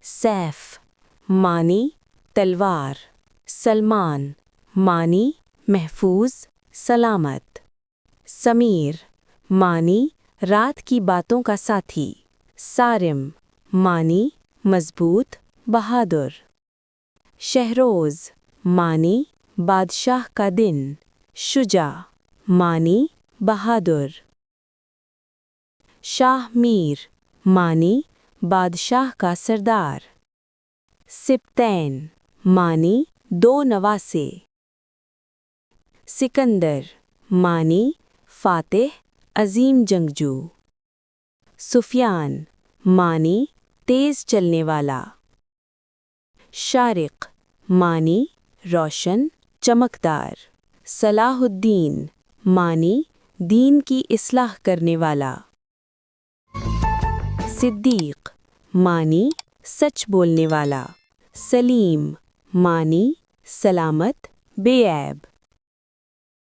सैफ मानी तलवार, सलमान मानी महफूज सलामत, समीर मानी रात की बातों का साथी, सारिम मानी मजबूत बहादुर, शहरोज़ मानी बादशाह का दिन, शुजा मानी बहादुर, शाह मीर मानी बादशाह का सरदार, सिप्तैन मानी दो नवासे, सिकंदर मानी फातिह अजीम जंगजू, सुफियान मानी तेज चलने वाला, शारिक मानी रोशन चमकदार, सलाहुद्दीन मानी दीन की इस्लाह करने वाला, सिद्दीक मानी सच बोलने वाला, सलीम मानी सलामत बेऐब।